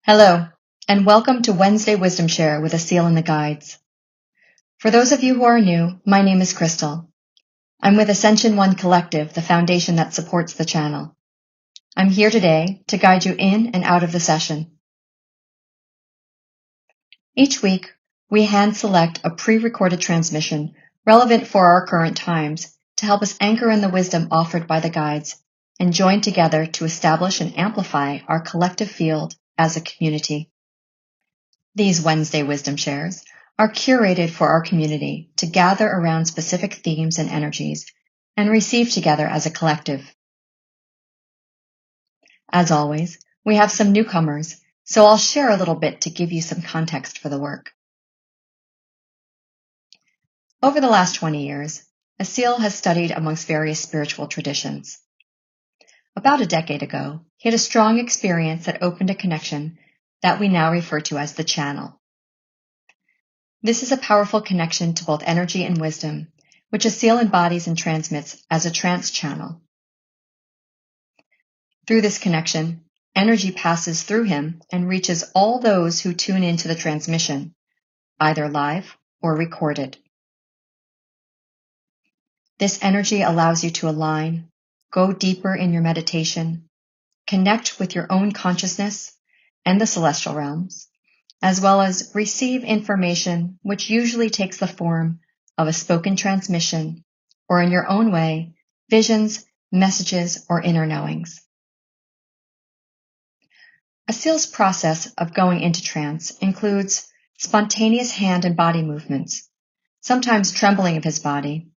Hello, and welcome to Wednesday Wisdom Share with Asil the Guides. For those of you who are new, my name is Crystal. I'm with Ascension One Collective, the foundation that supports the channel. I'm here today to guide you in and out of the session. Each week, we hand select a pre-recorded transmission relevant for our current times to help us anchor in the wisdom offered by the guides and join together to establish and amplify our collective field as a community. These Wednesday Wisdom Shares are curated for our community to gather around specific themes and energies and receive together as a collective. As always, we have some newcomers, so I'll share a little bit to give you some context for the work. Over the last 20 years, Asil has studied amongst various spiritual traditions. About a decade ago, he had a strong experience that opened a connection that we now refer to as the channel. This is a powerful connection to both energy and wisdom, which Asil embodies and transmits as a trance channel. Through this connection, energy passes through him and reaches all those who tune into the transmission, either live or recorded. This energy allows you to align, go deeper in your meditation, connect with your own consciousness and the celestial realms, as well as receive information which usually takes the form of a spoken transmission, or in your own way, visions, messages, or inner knowings. Asil's process of going into trance includes spontaneous hand and body movements, sometimes trembling of his body,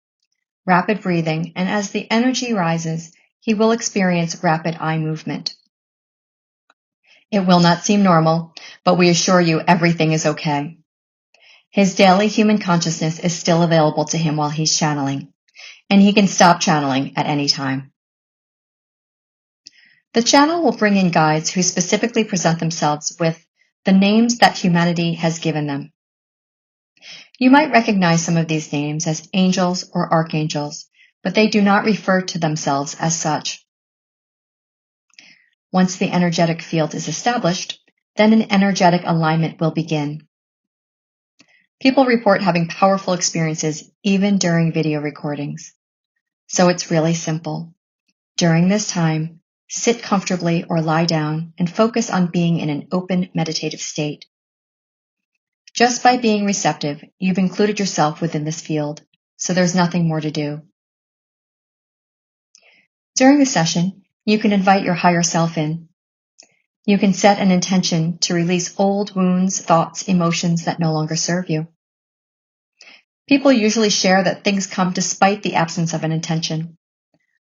rapid breathing, and as the energy rises, he will experience rapid eye movement. It will not seem normal, but we assure you everything is okay. His daily human consciousness is still available to him while he's channeling, and he can stop channeling at any time. The channel will bring in guides who specifically present themselves with the names that humanity has given them. You might recognize some of these names as angels or archangels, but they do not refer to themselves as such. Once the energetic field is established, then an energetic alignment will begin. People report having powerful experiences even during video recordings. So it's really simple. During this time, sit comfortably or lie down and focus on being in an open meditative state. Just by being receptive, you've included yourself within this field, so there's nothing more to do. During the session, you can invite your higher self in. You can set an intention to release old wounds, thoughts, emotions that no longer serve you. People usually share that things come despite the absence of an intention.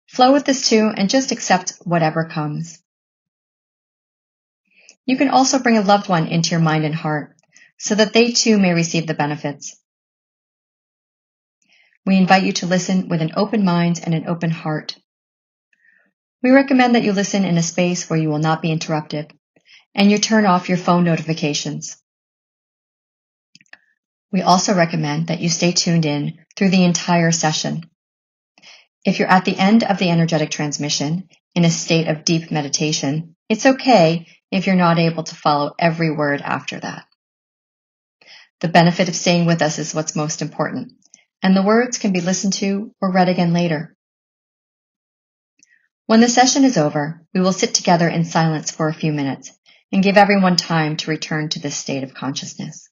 Flow with this too and just accept whatever comes. You can also bring a loved one into your mind and heart so that they too may receive the benefits. We invite you to listen with an open mind and an open heart. We recommend that you listen in a space where you will not be interrupted, and you turn off your phone notifications. We also recommend that you stay tuned in through the entire session. If you're at the end of the energetic transmission in a state of deep meditation, it's okay if you're not able to follow every word after that. The benefit of staying with us is what's most important, and the words can be listened to or read again later. When the session is over, we will sit together in silence for a few minutes and give everyone time to return to this state of consciousness.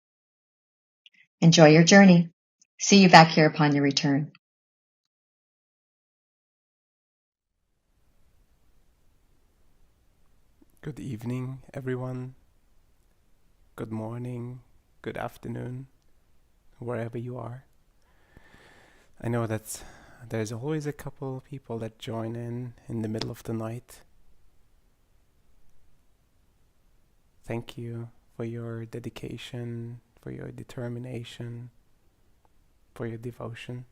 Enjoy your journey. See you back here upon your return. Good evening, everyone. Good morning, good afternoon, wherever you are. I know that there's always a couple people that join in the middle of the night. Thank you for your dedication, for your determination, for your devotion.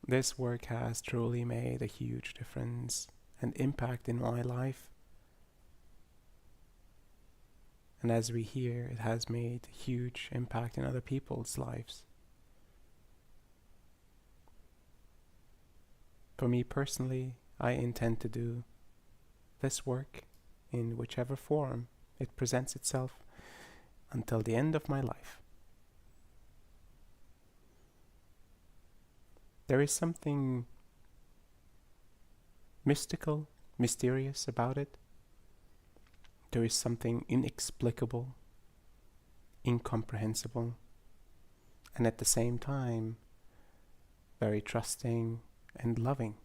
This work has truly made a huge difference and impact in my life. And as we hear, it has made a huge impact in other people's lives. For me personally, I intend to do this work in whichever form it presents itself until the end of my life. There is something mystical, mysterious about it. There is something inexplicable, incomprehensible, and at the same time, very trusting and loving.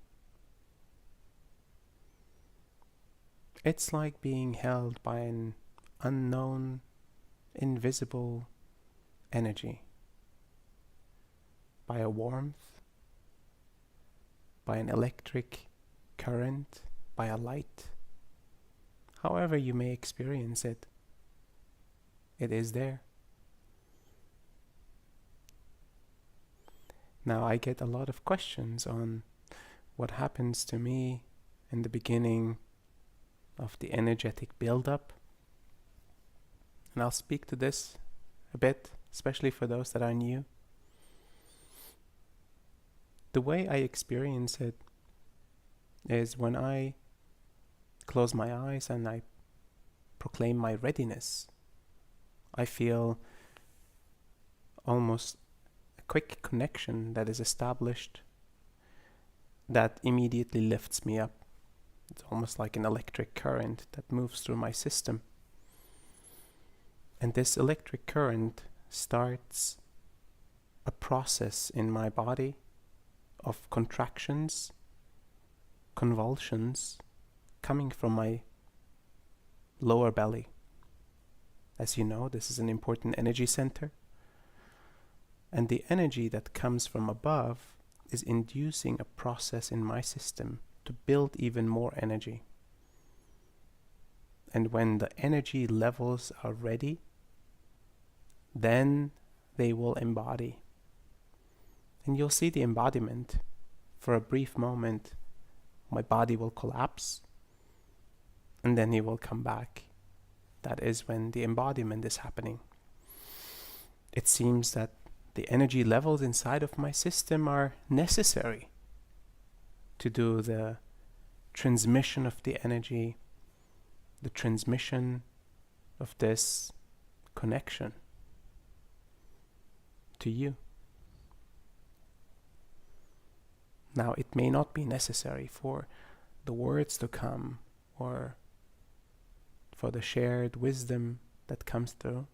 It's like being held by an unknown, invisible energy, by a warmth, by an electric current, by a light. However you may experience it, it is there. Now I get a lot of questions on what happens to me in the beginning of the energetic build-up. And I'll speak to this a bit, especially for those that are new. The way I experience it is when I close my eyes and I proclaim my readiness. I feel almost a quick connection that is established that immediately lifts me up. It's almost like an electric current that moves through my system. And this electric current starts a process in my body of contractions, convulsions coming from my lower belly. As you know, this is an important energy center. And the energy that comes from above is inducing a process in my system to build even more energy. And when the energy levels are ready, then they will embody. And you'll see the embodiment. For a brief moment, my body will collapse, and then it will come back. That is when the embodiment is happening. It seems that the energy levels inside of my system are necessary to do the transmission of the energy, the transmission of this connection to you. Now, it may not be necessary for the words to come or for the shared wisdom that comes through,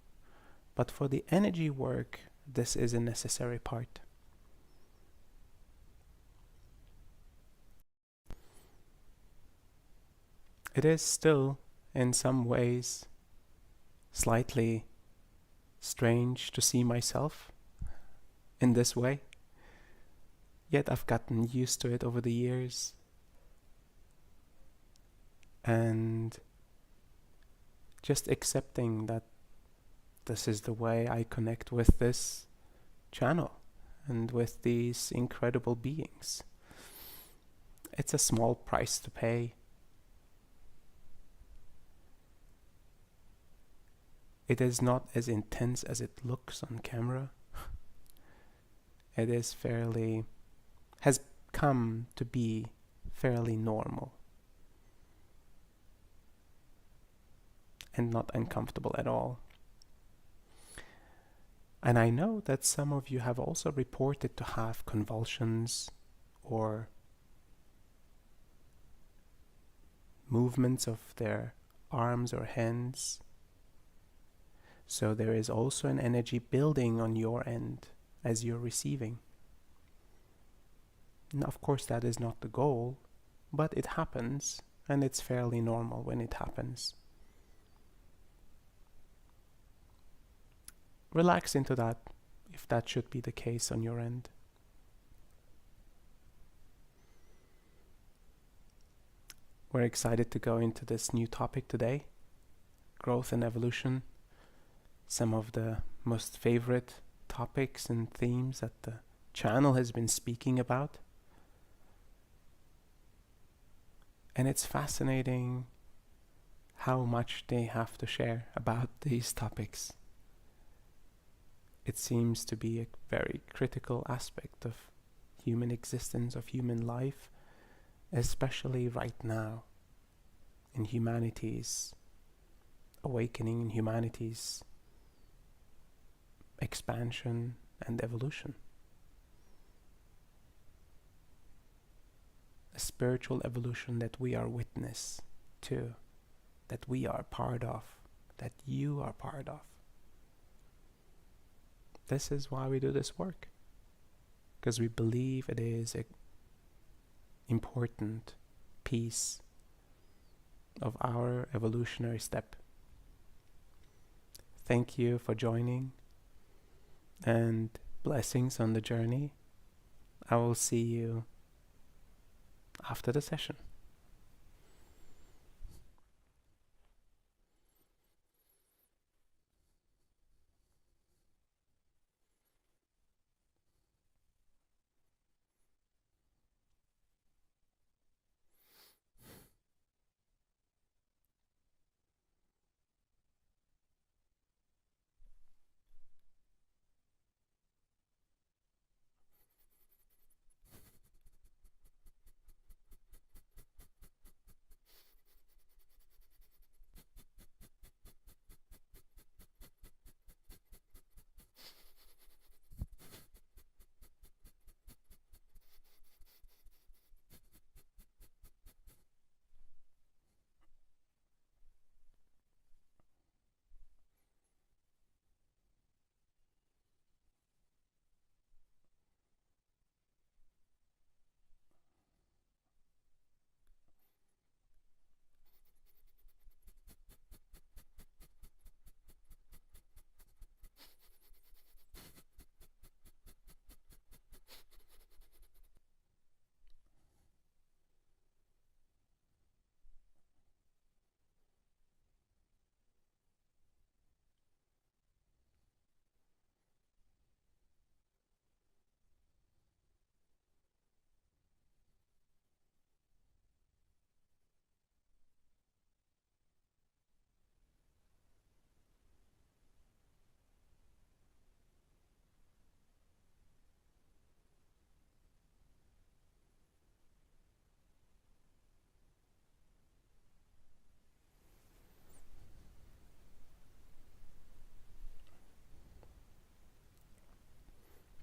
but for the energy work, this is a necessary part. It is still, in some ways, slightly strange to see myself in this way. Yet I've gotten used to it over the years. And just accepting that this is the way I connect with this channel and with these incredible beings. It's a small price to pay. It is not as intense as it looks on camera. It is has come to be fairly normal and not uncomfortable at all. And I know that some of you have also reported to have convulsions or movements of their arms or hands. So there is also an energy building on your end as you're receiving. And of course that is not the goal, but it happens, and it's fairly normal when it happens. Relax into that, if that should be the case on your end. We're excited to go into this new topic today, growth and evolution, some of the most favorite topics and themes that the channel has been speaking about. And it's fascinating how much they have to share about these topics. It seems to be a very critical aspect of human existence, of human life, especially right now. in humanity's awakening, in humanity's expansion and evolution. A spiritual evolution that we are witness to, that we are part of, that you are part of. This is why we do this work, because we believe it is an important piece of our evolutionary step. Thank you for joining, and blessings on the journey. I will see you after the session.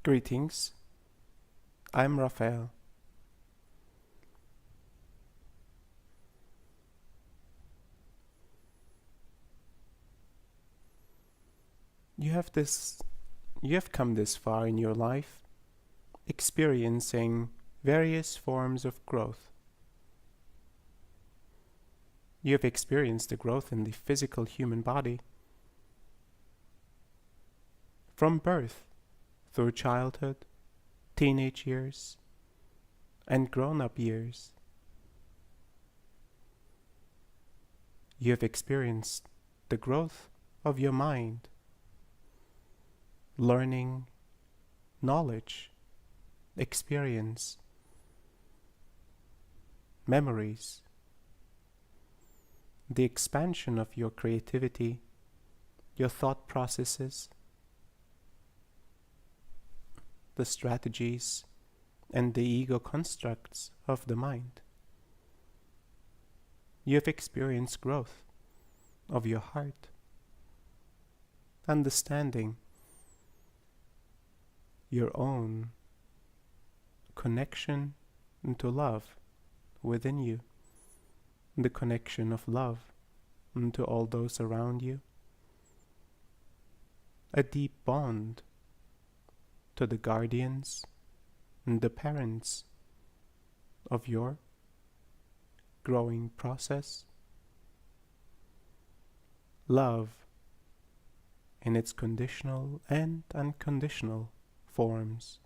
Greetings, I'm Raphael. You have come this far in your life, experiencing various forms of growth. You have experienced the growth in the physical human body, from birth through childhood, teenage years, and grown-up years. You have experienced the growth of your mind, learning, knowledge, experience, memories, the expansion of your creativity, your thought processes, the strategies, and the ego constructs of the mind. You have experienced growth of your heart, understanding your own connection into love within you, the connection of love into all those around you, a deep bond to the guardians and the parents of your growing process. Love in its conditional and unconditional forms.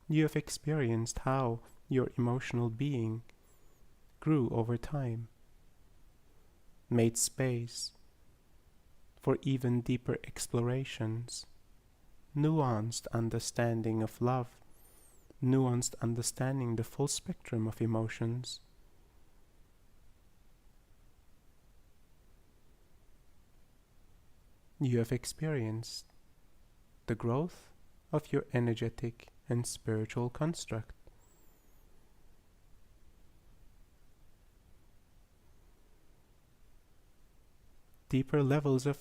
You have experienced how your emotional being grew over time, made space for even deeper explorations, nuanced understanding of love, nuanced understanding the full spectrum of emotions. You have experienced the growth of your energetic and spiritual construct. deeper levels of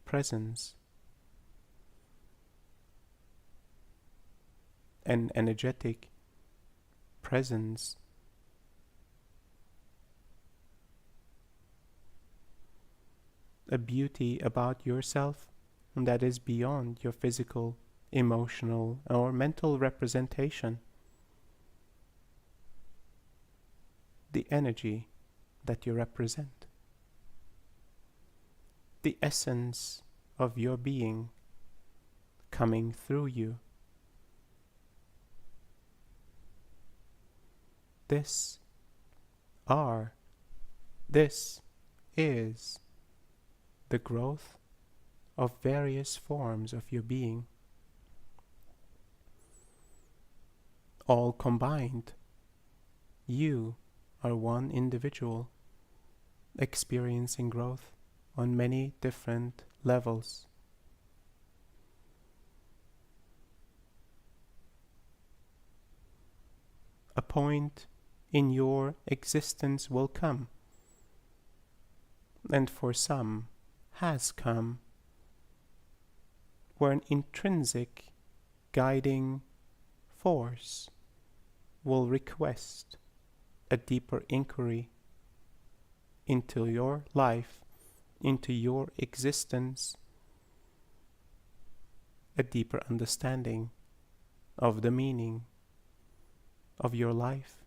presence, an energetic presence, a beauty about yourself that is beyond your physical, emotional, or mental representation. The energy that you represent, the essence of your being coming through you. This is the growth of various forms of your being, all combined. You are one individual experiencing growth on many different levels. A point in your existence will come, and for some has come, where an intrinsic guiding force will request a deeper inquiry into your life, into your existence, a deeper understanding of the meaning of your life,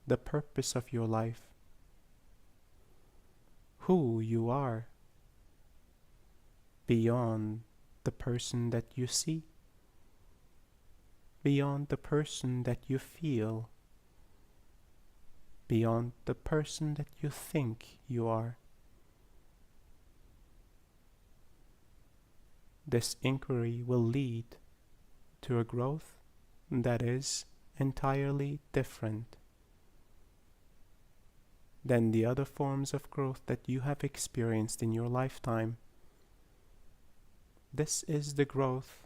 the purpose of your life, who you are beyond the person that you see, beyond the person that you feel, beyond the person that you think you are. This inquiry will lead to a growth that is entirely different than the other forms of growth that you have experienced in your lifetime. This is the growth,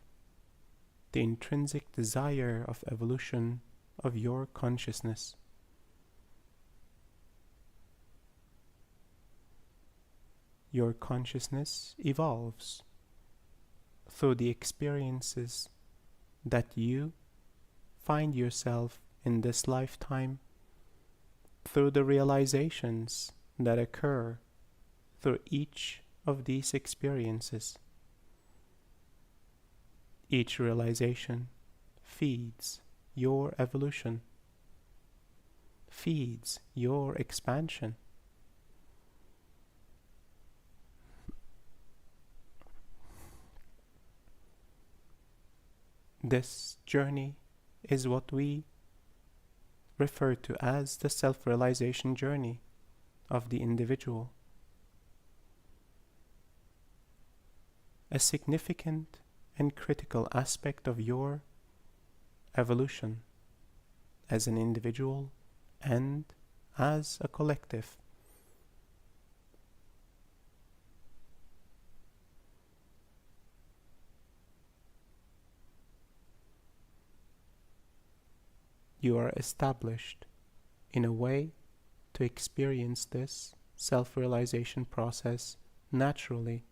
the intrinsic desire of evolution of your consciousness. Your consciousness evolves through the experiences that you find yourself in this lifetime, through the realizations that occur through each of these experiences. Each realization feeds your evolution, feeds your expansion. This journey is what we refer to as the self-realization journey of the individual. A significant and critical aspect of your evolution as an individual and as a collective. You are established in a way to experience this self-realization process naturally.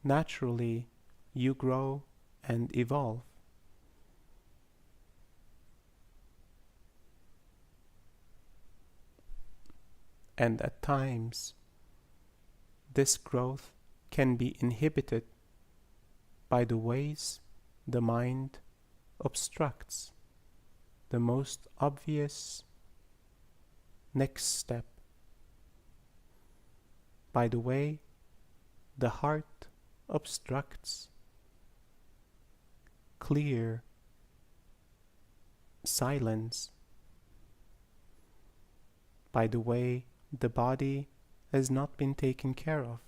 Naturally, you grow and evolve. And at times, this growth can be inhibited by the ways the mind obstructs the most obvious next step, by the way the heart obstructs clear silence, by the way the body has not been taken care of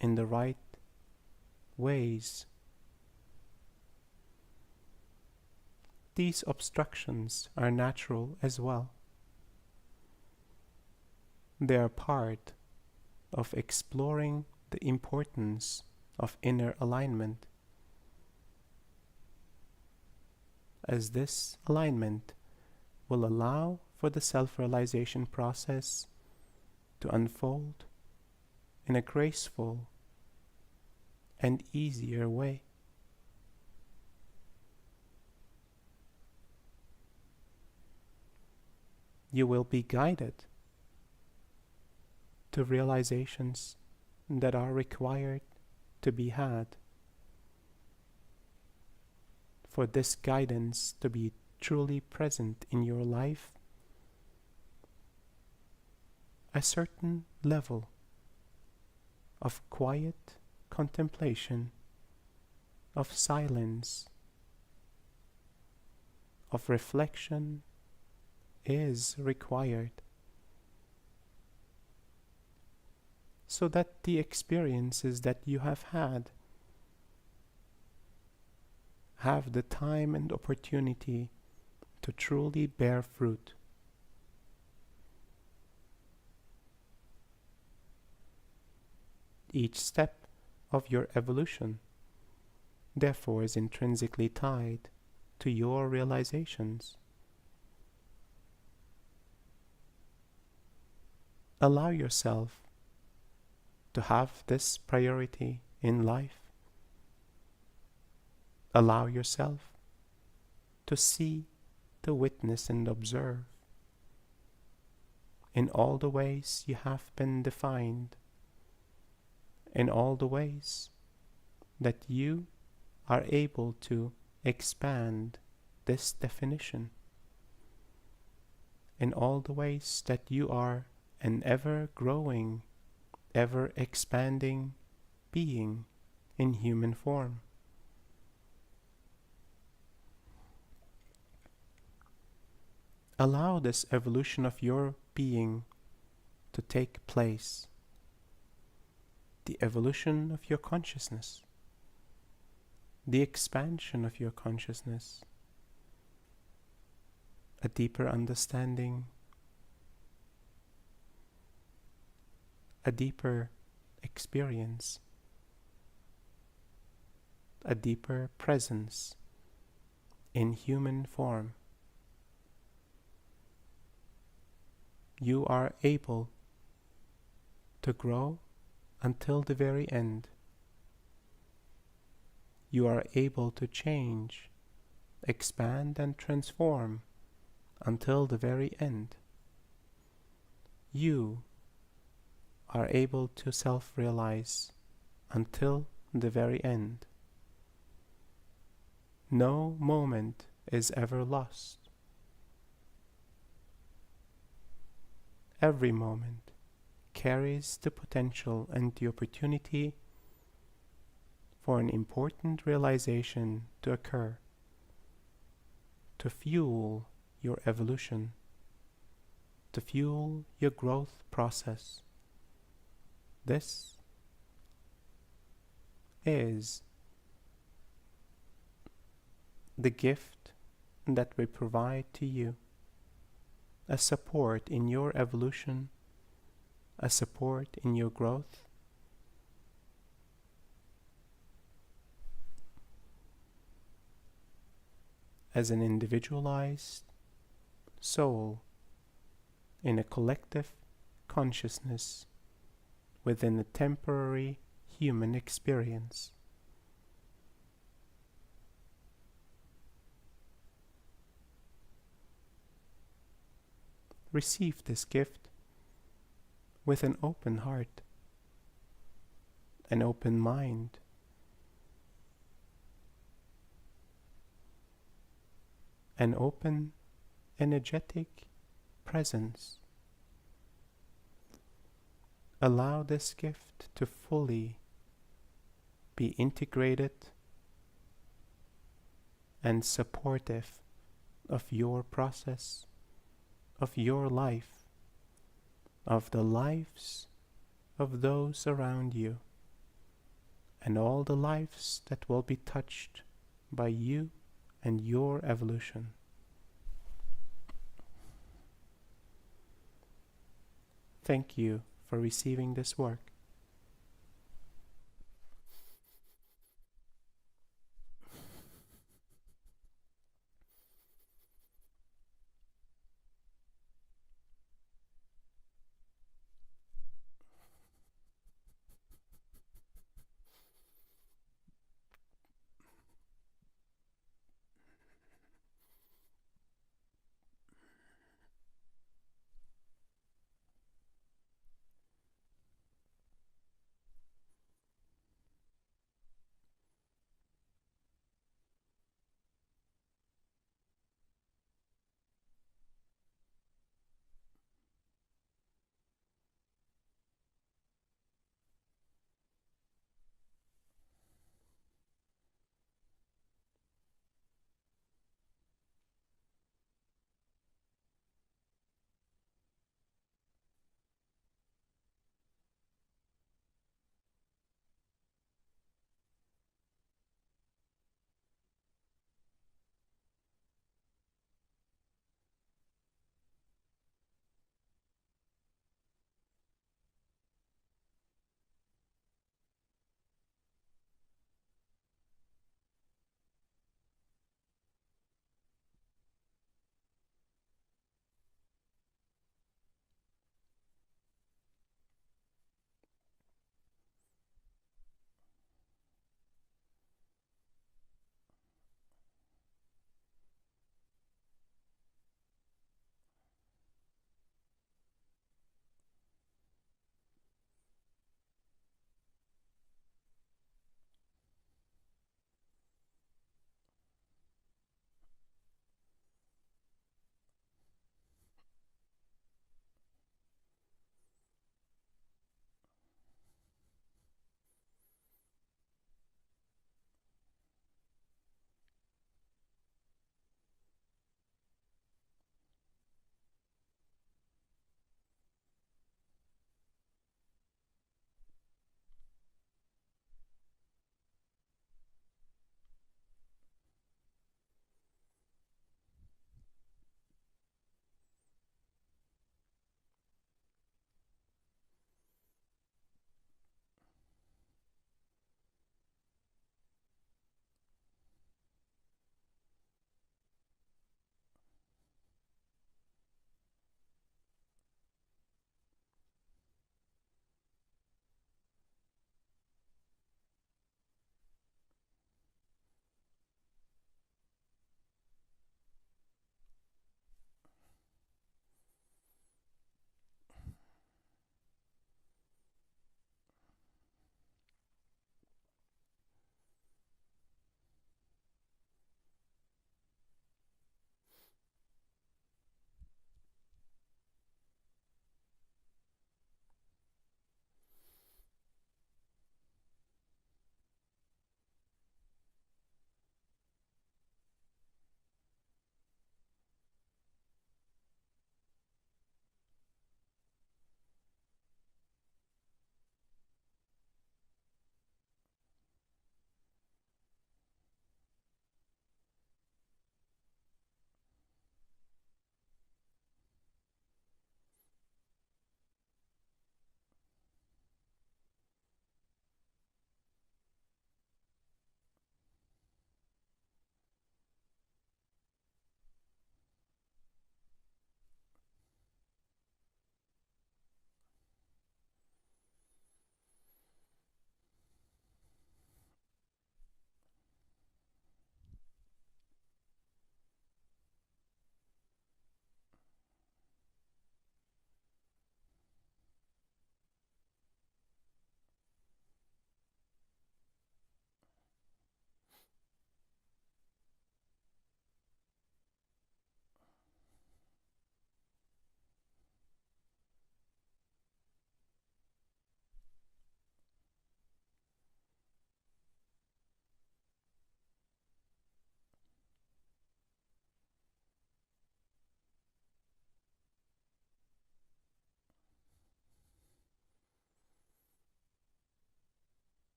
in the right ways. These obstructions are natural as well. They are part of exploring the importance of inner alignment, as this alignment will allow for the self-realization process to unfold in a graceful and easier way. You will be guided to realizations that are required to be had. For this guidance to be truly present in your life, a certain level of quiet contemplation, of silence, of reflection is required, so that the experiences that you have had have the time and opportunity to truly bear fruit. Each step of your evolution, therefore, is intrinsically tied to your realizations. Allow yourself to have this priority in life. Allow yourself to see, to witness and observe in all the ways you have been defined, in all the ways that you are able to expand this definition, in all the ways that you are an ever-growing, ever-expanding being in human form. Allow this evolution of your being to take place, the evolution of your consciousness, the expansion of your consciousness, a deeper understanding, a deeper experience, a deeper presence in human form. You are able to grow until the very end. You are able to change, expand and transform until the very end. You are able to self-realize until the very end. No moment is ever lost. Every moment carries the potential and the opportunity for an important realization to occur, to fuel your evolution, to fuel your growth process. This is the gift that we provide to you, a support in your evolution, a support in your growth. As an individualized soul in a collective consciousness within a temporary human experience. Receive this gift with an open heart, an open mind, an open, energetic presence. Allow this gift to fully be integrated and supportive of your process, of your life, of the lives of those around you, and all the lives that will be touched by you and your evolution. Thank you for receiving this work.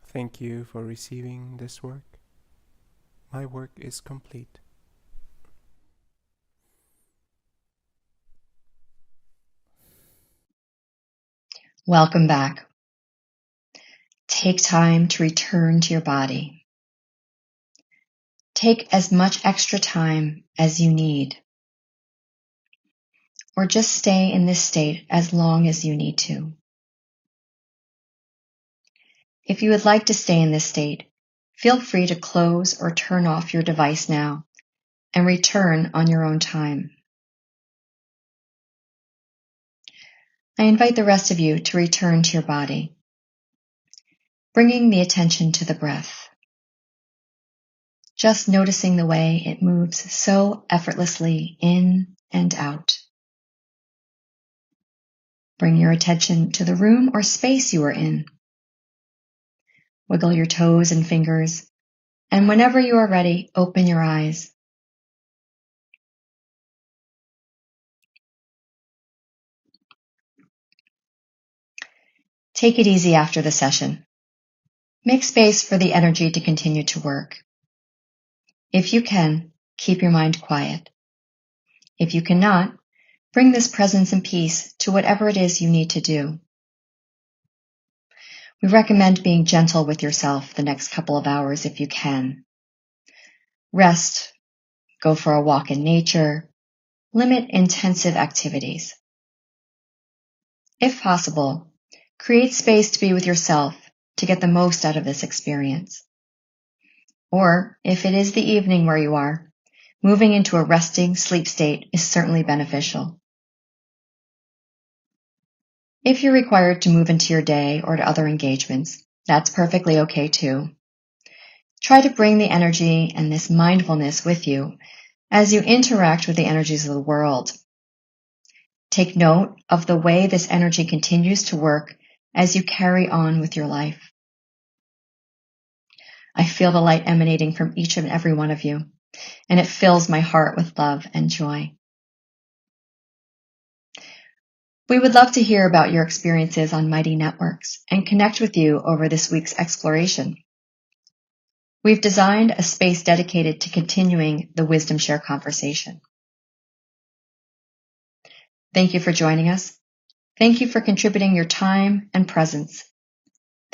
Thank you for receiving this work. My work is complete. Welcome back. Take time to return to your body. Take as much extra time as you need, or just stay in this state as long as you need to. If you would like to stay in this state, feel free to close or turn off your device now and return on your own time. I invite the rest of you to return to your body, bringing the attention to the breath, just noticing the way it moves so effortlessly in and out. Bring your attention to the room or space you are in. Wiggle your toes and fingers, and whenever you are ready, open your eyes. Take it easy after the session. Make space for the energy to continue to work. If you can, keep your mind quiet. If you cannot, bring this presence and peace to whatever it is you need to do. We recommend being gentle with yourself the next couple of hours if you can. Rest, go for a walk in nature, limit intensive activities. If possible, create space to be with yourself to get the most out of this experience. Or, if it is the evening where you are, moving into a resting sleep state is certainly beneficial. If you're required to move into your day or to other engagements, that's perfectly okay too. Try to bring the energy and this mindfulness with you as you interact with the energies of the world. Take note of the way this energy continues to work as you carry on with your life. I feel the light emanating from each and every one of you, and it fills my heart with love and joy. We would love to hear about your experiences on Mighty Networks and connect with you over this week's exploration. We've designed a space dedicated to continuing the Wisdom Share conversation. Thank you for joining us. Thank you for contributing your time and presence.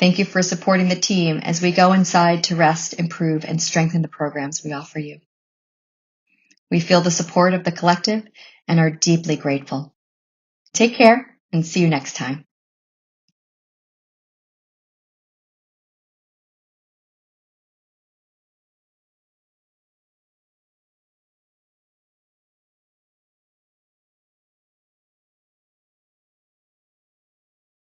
Thank you for supporting the team as we go inside to rest, improve, and strengthen the programs we offer you. We feel the support of the collective and are deeply grateful. Take care and see you next time.